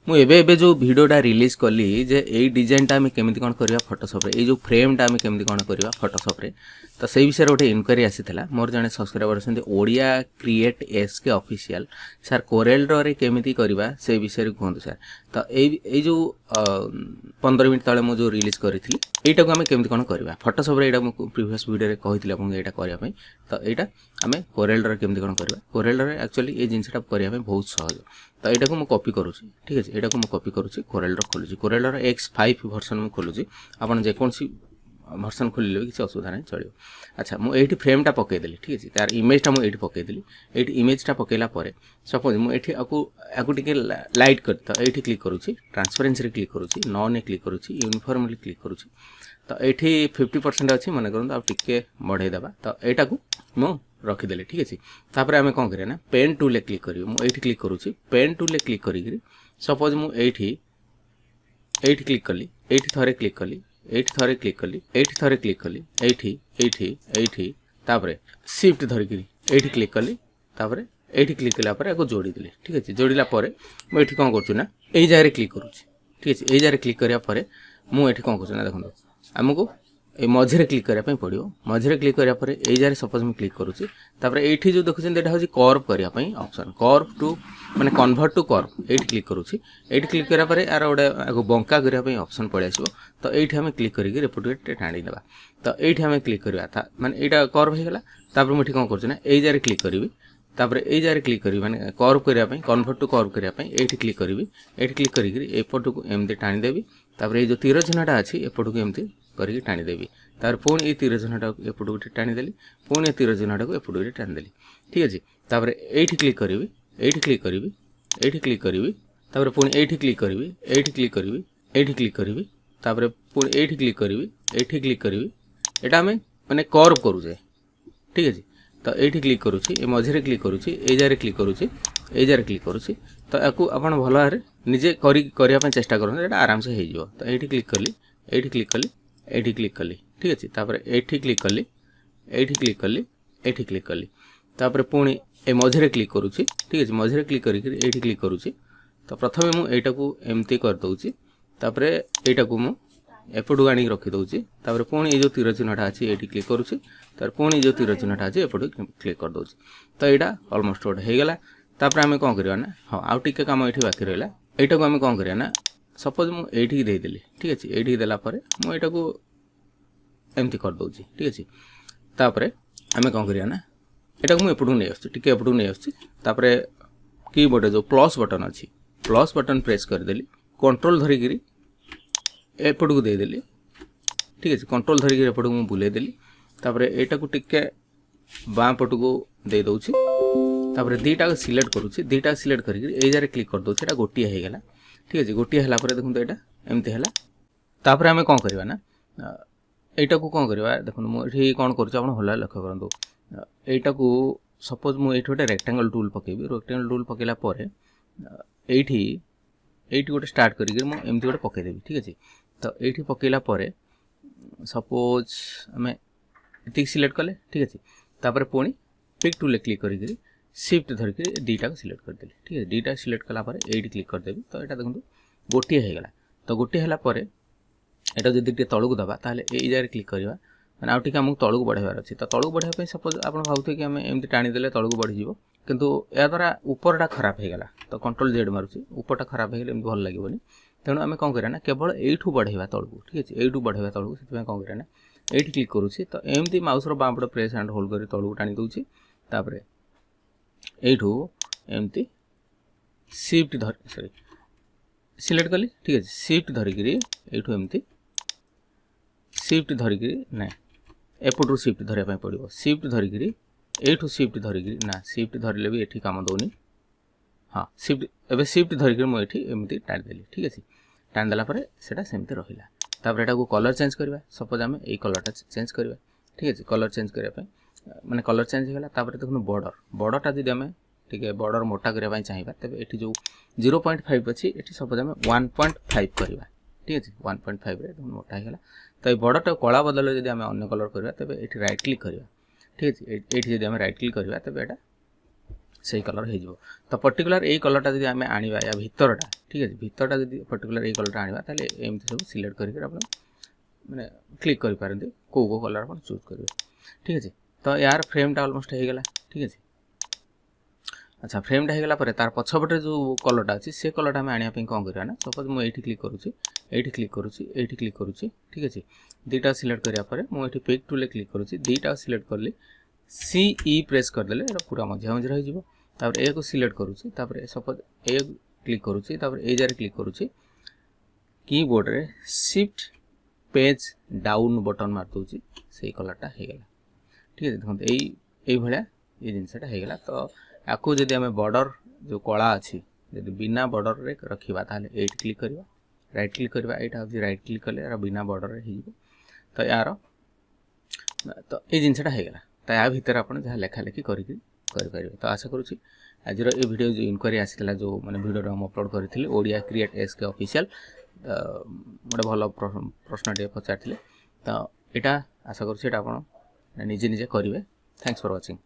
मुझे जो भिडटा रिलीज कली जे यही डिजाइनटा आम केमी कौन करवा फोटोशॉप रे जो फ्रेमटा आम केमी कौन करवा फोटोशॉप रे तो से विषय गोटे इनक्वारी आसीला मोर जड़े सब्सक्राइबर अच्छे Odia create SK official sir कोरेलर रे केमी करवा से विषय कहतु सर तो ये जो 15 मिनट तले मुझे रिलीज करी यहीटा को आम केमी कौन करवा फोटोशॉप रे यहाँ प्रीवियस वीडियो कही यहाँ करने तो यहाँ आम कोरेलर केमी कौन करवा कोरेलर एक्चुअली ये जिनटा करने बहुत सहज तो यहाँ को मुझे कॉपी करुँच ठीक है यहाँ को मुझे कॉपी करुँच कोरेलर खोलुची कोरेलर X5 वर्सन में खोलुची आपन जेकोसी वर्सन खोलिले भी किसी असुविधा नहीं चलो। अच्छा मुझे फ्रेमटा पकईदेली ठीक है तार इमेजटा मुझे पकईदेली ये इमेजटा पकईला सपोज मुझे टे लाइट कर तो ये क्लिक करुँची ट्रांसपेरेंसी क्लिक करुँची नॉन क्लिक करुँची यूनिफॉर्मली क्लिक करुँची तो ये 50% अच्छी मन करूँ आप टे बढ़ईदेवा तो यहाँ को मु रखीदे ठीक है तापर आम कौन करें पेन टूल क्लिक करी मुझे क्लिक करुँची पेन टूल क्लिक करी सपोज मुझे क्लिक कली ये थे क्लिक कली ये थे क्लिक कली ये थे क्लिक कली ये तापर शिफ्ट धरिकी ये क्लिक कली तापर ये क्लिक कला आपको जोड़ीदेली ठीक है जोड़ला मुझे कौन करूँ यही जगह क्लिक करुँच ठीक है यही जगह क्लिक करापर मुझे कौन करूँ देखो आमको ये मझे क्लिक करने पड़ो मझे क्लिक करापर यही जगह सपोज मुझे क्लिक करुँची तापर ये जो देखुं यहाँ हूँ कर्व करने ऑप्शन कर्व टू माने कन्वर्ट टू कर्व ये क्लिक करुँची ये क्लिक करापर यार गोटे बंका करने ऑप्शन पड़े आसो तो ये आम क्लिक करके एपटे टाणी देवा तो ये आम क्लिक करवा माने यहाँ कर्व होगा मुझे कौन करूँ यही जगह क्लिक करी तापर यही जगह क्लिक करी माने कर्व करने कन्वर्ट टू कर्व करने ये क्लिक करी ये क्लिक करपट को एमती टाणीदेवी तापर ये जो तीर चिन्हटा अच्छी एपट को एमती करके टाणीदेवी तार पुणी ये तीर चिन्हटा एपट को टाणीदेली पुणी ये तीर चिन्हटा को एपट को टाणीदेली ठीक है तापर ये क्लिक करी ये क्लिक करी ये क्लिक करी तापर पुणी ये क्लिक करी ये क्लिक करी ये क्लिक करी तापर पुणी ये क्लिक करी ये क्लिक करी यहाँ आम माने कर्व करुचे ठीक है तो ये क्लिक करुँची ये मझे क्लिक करुँची ये जगह क्लिक करुँची ये जगह क्लिक करुँची तो आपको आपन भल भाव निजे करने चेष्टा करें आराम से हो तो ये क्लिक कली ये क्लिक कली ये क्लिक कली ठीक अच्छे तापर ये क्लिक कली ये क्लिक कली ये क्लिक कली तापर पुणी ए मझे क्लिक करुँची ठीक है मझे क्लिक करके ये क्लिक करुँची तो प्रथम मुझा को एमती करदे तापर यहाँ को मुझे आनी रखीदे तापर पुणी ये जो तीर चिन्हटा अच्छी ये क्लिक करुँची तार पुणी जो तीर चिन्हटा अच्छी एपट क्लिक करदे तो यहाँ अलमोस्ट गोटे होगला तापर आम कौन करवा हाँ आउ टे कम ये बाकी रहा यहाँ को आम कौन करवा सपोज मुझे देदेली ठीक अच्छे ये देलापर मुझा को एमती करदे ठीक अच्छे तापर आम कौन करवा यहाँ को मुझे नहीं आसटी एपटू नहीं आसपर कीबोर्ड जो प्लस बटन अच्छी प्लस बटन प्रेस करदेली कंट्रोल धरिकी एपट को देदेली ठीक अच्छे कंट्रोल धरिकी एपट को बुलेदेली तापर यहाँ को टिके बाँ पट को दे दूची तापर दीटा को सिलेक्ट करुँची दीटा सिलेक्ट करके जगह क्लिक कर दूसरी गोटे होगला ठीक है गोटे है देखो यहाँ एमती है तापर आम कौन करवा यहाँ को कौन करवा देखो मुझे कौन करूँ भल लक्ष्य करूँ यहाँ को सपोज मुझे गोटे रेक्टांगल टूल पकेबी रेक्टांगल टूल पकेला ये गोटे स्टार्ट करके मुझे गोटे पकईदेवी ठीक अच्छे तो ये पकेला सपोज आम ये सिलेक्ट कले ठीक अच्छे तापर पुणी पिक टूल क्लिक करके शिफ्ट धरिकी दीटा को सिलेक्ट करदेली ठीक है दीटा सिलेक्ट कलापर ये क्लिक करदेवी तो यहाँ देखो गोटे होगला तो गोटे है यहाँ जब टे तलू दबा ताले ये जगह क्लिक करवा मैंने आउट आमको तलू बढ़ार अच्छे तो तलू बढ़ाई सपोज आप भावुथे कि आम एमती टाणीदे तलू बढ़ीज किंतु या द्वारा उपरटा खराब होगला तो कंट्रोल जेड मारुची उपरटा खराब होगले एमती भल लगे तेणु आम कौन करना केवल यू बढ़ेवा तलू ठीक अच्छे यू बढ़ेवा तलू से कौन करना ये क्लिक करुँची तो एमती माउसर बाँ पटे प्रेस एंड होल्ड कर तलू टाणी दूसरी तापर यू एमती शिफ्ट धर सॉरी सिलेक्ट कली ठीक है शिफ्ट धरिकी यू एमती शिफ्ट धरिकी ना एपटू शिफ्ट धरने पड़ो शिफ्ट धरिकी यू शिफ्ट धरिकी ना शिफ्ट धरले भी ये कम दौनी हाँ शिफ्ट एवं शिफ्ट धरिकी मुझे एमती टाणीदेली ठीक अच्छे टाणीदेला से सेमती रहा तापर यहाँ को कलर चेंज करवा सपोज आम ये कलरटा चेंज करवा ठीक अच्छे कलर चेंज करने माने कलर चेंज होगा तापर देखो बॉर्डरटा जब आम टे बॉर्डर मोटा करने चाहिए तेज ये जो 0.5 अच्छी ये सपोज आम 1.5 करवा ठीक अच्छे 1.5 मोटा होगा तो ये बॉर्डरटा कला बदल जब आम अन्न कलर करवा तेज ये रईट क्लिक करवा ठीक अच्छे ये जब आम रईट क्लिक करवा तेज यहाँ से कलर हो तो पर्टिकुलर यही कलरटा जब आम आने या भितरटा ठीक है भितरटा जब पर्टिकुलर यही कलरटा आने एमती सब सिलेक्ट करके मैंने क्लिक करें कौ कलर आप चूज करेंगे ठीक है तो यार फ्रेमटा अलमोस्ट हो गला ठीक है अच्छा फ्रेमटा हो गला तार पछपटे जो कलरटा अच्छी से कलरटा आम आने कौन करवा ना सपोज मुझे क्लिक करुँची ये क्लिक करुँची ये क्लिक करुँची ठीक है दुईटा सिलेक्ट करापर मुझे पिक टूल क्लिक करुँची दुईटा सिलेक्ट कली CE प्रेस करदे पूरा मझा मझे रही ए को सिलेक्ट करुँची सपोज ए क्लिक करुँची ए जार क्लिक करुँची कीबोर्ड रे शिफ्ट पेज डाउन बटन मार दूसरी से कलरटा हो गला ठीक है देखते यही भाया ये जिनसा होगा तो आपको जब आम बॉर्डर जो कला अच्छी जब बिना बॉर्डर रे रखा ताल ये क्लिक करवा राइट क्लिक करवा यहाँ हूँ राइट क्लिक कले बिना बॉर्डर रे हो तो यार तो ये जिनसा होगा तो या भितर आप जहाँ लेखा लेखी करें तो आशा करुँची आज ये वीडियो जो इनक्वारी आसाला जो मैंने वीडियो हम अपलोड करी ओडिया क्रिएट SK ऑफिशियल गोटे भल प्रश्न पचार तो यहाँ आशा करुँची आप निजे निजे करेंगे थैंक्स फॉर वाचिंग।